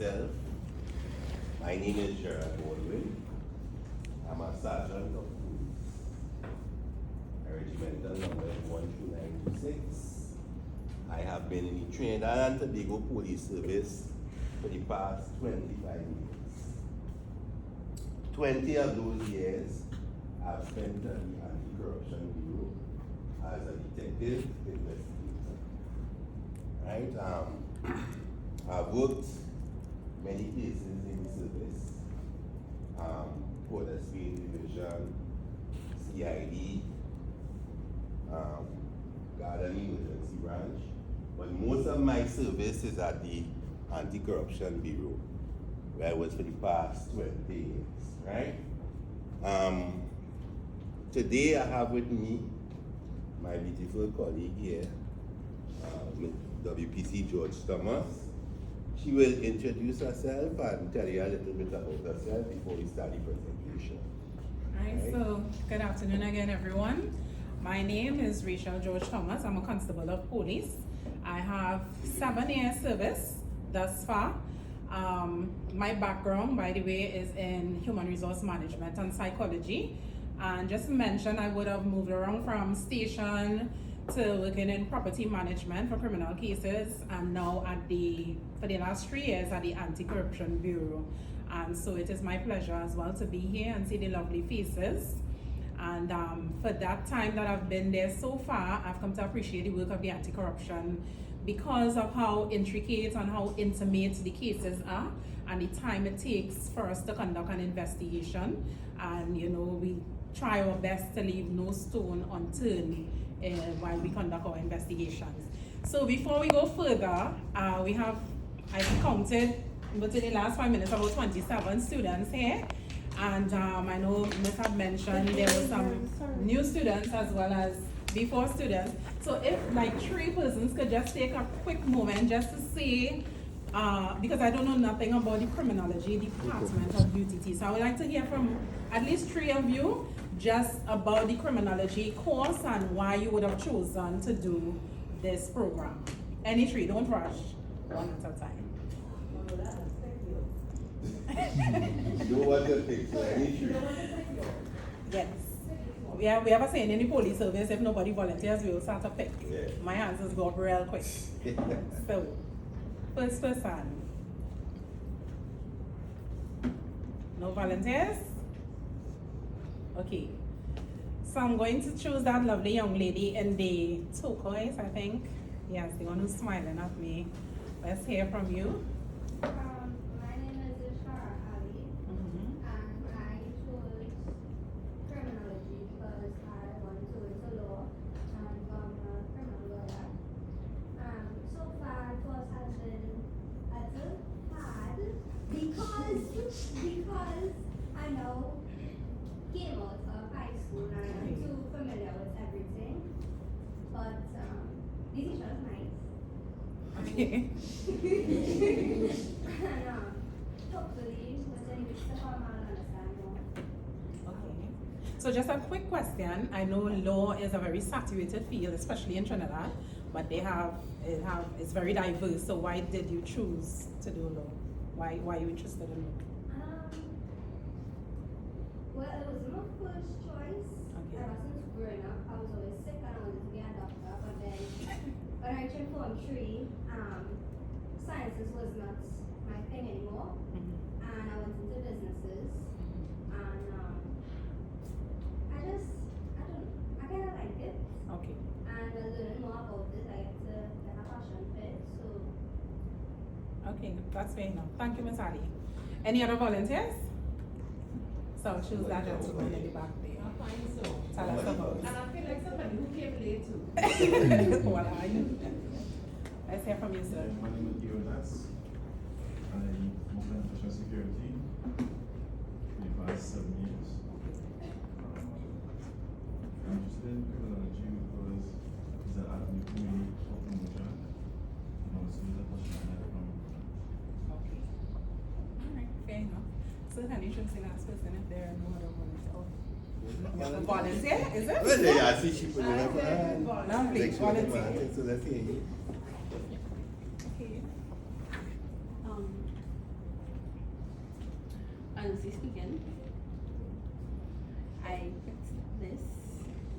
myself. My name is Gerard Baldwin. I'm a sergeant of police. Regimental number 12926. I have been in the Trinidad and Tobago Police Service for the past 25 years. 20 of those years I've spent at the Anti-Corruption Bureau as a detective investigator. Right? I've worked many places in the service. Port of Spain Division, CID, Garden Emergency Branch. But most of my service is at the Anti-Corruption Bureau, where I was for the past 20 years, right? Today I have with me my beautiful colleague here, WPC George Thomas. She will introduce herself and tell you a little bit about herself before we start the presentation. Alright, so good afternoon again, everyone. My name is Rachel George Thomas. I'm a constable of police. I have 7 years service thus far. My background, by the way, is in human resource management and psychology. And just to mention, I would have moved around from station to working in property management for criminal cases, and now for the last 3 years at the Anti-Corruption Bureau. And so it is my pleasure as well to be here and see the lovely faces. And for that time that I've been there so far, I've come to appreciate the work of the Anti-Corruption because of how intricate and how intimate the cases are, and the time it takes for us to conduct an investigation. And we try our best to leave no stone unturned while we conduct our investigations. So before we go further, I've counted within the last 5 minutes about 27 students here. And I know Ms. had mentioned there were some new students as well as before students. So if like 3 persons could just take a quick moment just to say, because I don't know nothing about the criminology department of UTT. So I would like to hear from at least 3 of you just about the criminology course and why you would have chosen to do this program. Any 3, don't rush, one at a time. You know what to pick, so any 3. Yes. We have a saying in the police service, if nobody volunteers, we will start to pick. Yeah. My answers go up real quick. So, first person. No volunteers? Okay. So I'm going to choose that lovely young lady in the turquoise, I think. Yes, the one who's smiling at me. Let's hear from you. My name is Ishara Ali, and I chose criminology because I want to go into law and become a criminal lawyer. So far, the course has been a little hard because I know came out of high school and I'm too familiar with everything. But the teacher is nice. Okay. And hopefully, within the form, I'll understand more. Okay. So just a quick question. I know law is a very saturated field, especially in Trinidad, but it's very diverse. So why did you choose to do law? Why are you interested in law? Well, it was my first choice. Okay. Ever since growing up, I was always sick and I wanted to be a doctor. But then, when I reached Form 3, sciences was not my thing anymore. And I went into businesses. And I kind of liked it. Okay. And learning more about it, I get to get a passion for it. So, Okay, that's fair enough. Thank you, Ms. Ali. Any other volunteers? So choose that gentleman in the back there. I find so. Tell us about And I feel like somebody who came late too. it. What are you? Let's hear from you, sir. My name is Gio Das. I work in national security for the past 7 years. I'm interested in criminology because it's an avenue for me for promotion and also the passion I have from Okay. Alright, fair enough. So can you choose the last person if there are no other volunteers? Volunteer, is it? Well, yeah, I see she put it up. Lovely, Like she was volunteer. demanding, so let's hear you. Okay. honestly speaking, I picked this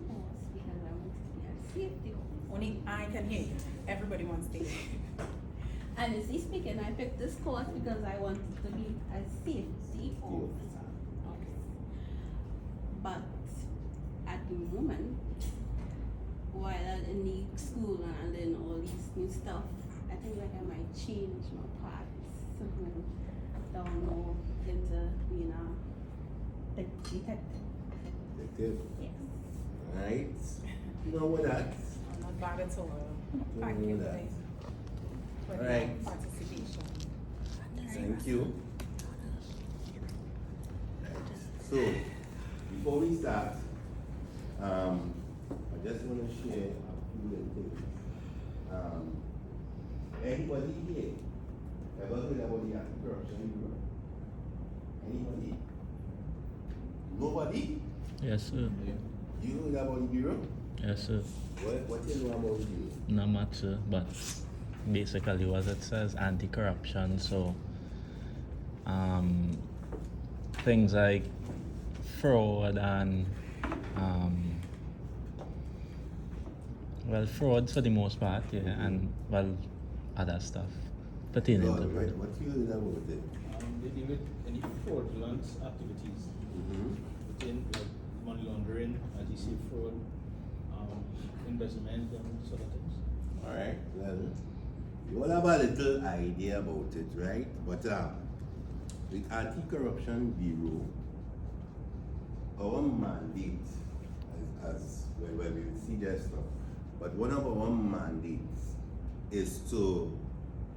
course because I wanted to be a safety officer. Only I can hear you. Everybody wants to hear you. Honestly speaking, I picked this course because I wanted to be a safety officer. Okay. But at the moment, while I'm in the school and I learn all these new stuff, I think like I might change my path down more into being a detective. Detective. Yes. Right? You know what that? I'm not bad at all. Thank know you that. guys for the Alright. participation. Thank you. Right. So, before we start, I just want to share a few little things. Anybody here ever heard about the Anti-Corruption Bureau? Anybody? Nobody? Yes, sir. You heard about the Bureau? Yes, sir. What you know about the Bureau? Not much, sir, but basically what it says, anti-corruption, so things like fraud and well, fraud for the most part, yeah, and well, other stuff pertaining to Right. it. What you heard about it? They deal with any fraudulent activities within like money laundering, as you say, fraud, investment, and sort of things. Alright, well, you all have a little idea about it, right? But with Anti-Corruption Bureau, our mandate, as well, we'll see that stuff, but one of our mandates is to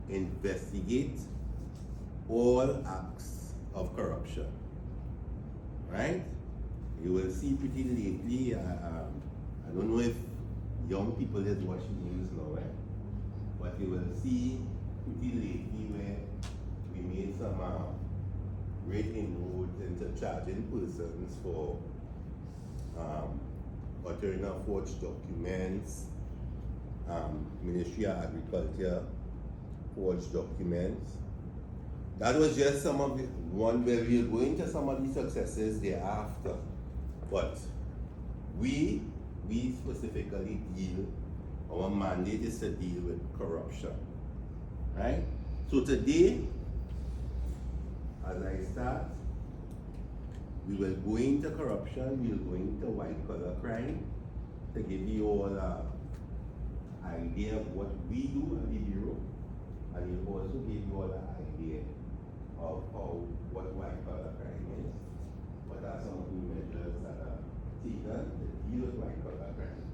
investigate all acts of corruption, right? You will see pretty lately, I don't know if young people is watching news now, right? But you will see pretty lately where we made some great inroads into charging persons for uttering of forged documents, Ministry of Agriculture forged documents. That was just some of the one where we'll go into some of the successes thereafter. But we specifically deal, our mandate is to deal with corruption, right? So today, as I start, we will go into corruption, we will go into white collar crime, to give you all an idea of what we do at the Bureau, and we'll also give you all an idea of what white collar crime is, what are some of the measures that are taken to deal with white collar crime,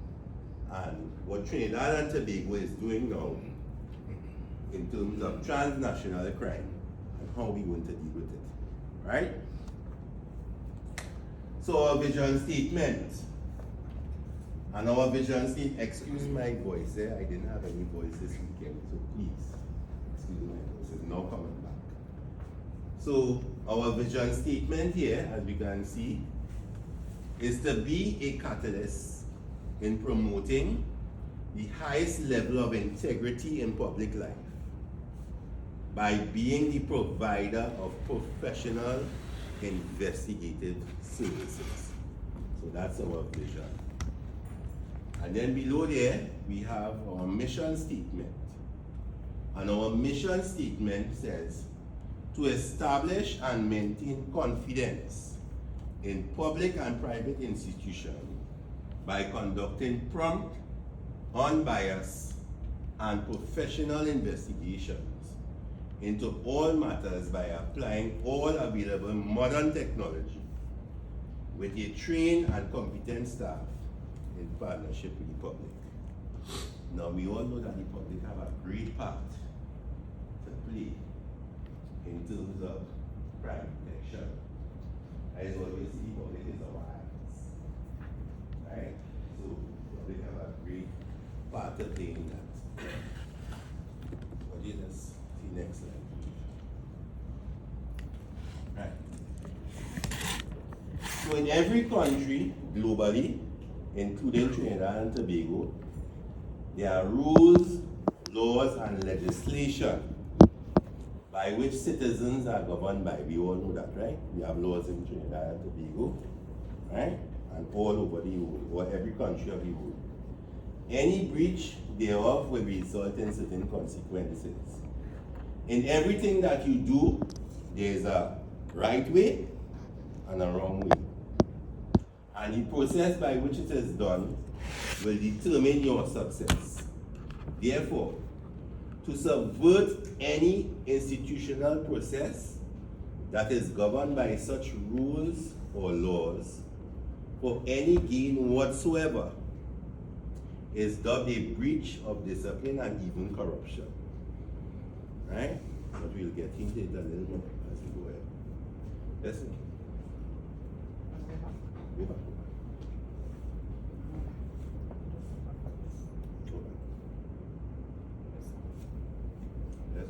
and what Trinidad and Tobago is doing now in terms of transnational crime and how we going to deal with it, right? So our vision statement, and our vision statement, excuse my voice, I didn't have any voice this weekend, so please, excuse my voice, it's now coming back. So our vision statement here, as we can see, is to be a catalyst in promoting the highest level of integrity in public life by being the provider of professional investigative services. So that's our vision. And then below there, we have our mission statement. And our mission statement says, to establish and maintain confidence in public and private institutions by conducting prompt, unbiased, and professional investigations into all matters by applying all available modern technology with a trained and competent staff in partnership with the public. Now we all know that the public have a great part to play in terms of crime detection. As always, the public is our eyes, right? So the public have a great part to play in that. What is this? The next slide. Right. So in every country globally, including Trinidad and Tobago, there are rules, laws, and legislation by which citizens are governed by. We all know that, right? We have laws in Trinidad and Tobago, right? And all over the world, or every country of the world. Any breach thereof will result in certain consequences. In everything that you do, there is a right way and a wrong way. And the process by which it is done will determine your success. Therefore, to subvert any institutional process that is governed by such rules or laws for any gain whatsoever is dubbed a breach of discipline and even corruption. Right? But we'll get into it a little more as we go ahead. Listen. Go back. Go back. Yes.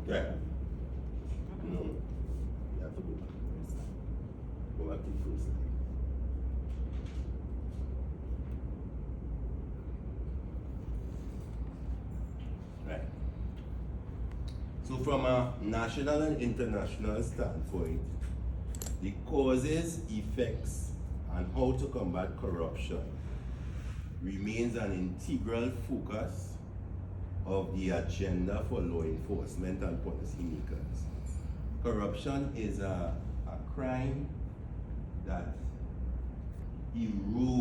Yeah. No. You have to go back. Go back to the first slide. Right. So from a national and international standpoint, the causes, effects, and how to combat corruption remains an integral focus of the agenda for law enforcement and policymakers. Corruption is a crime that erodes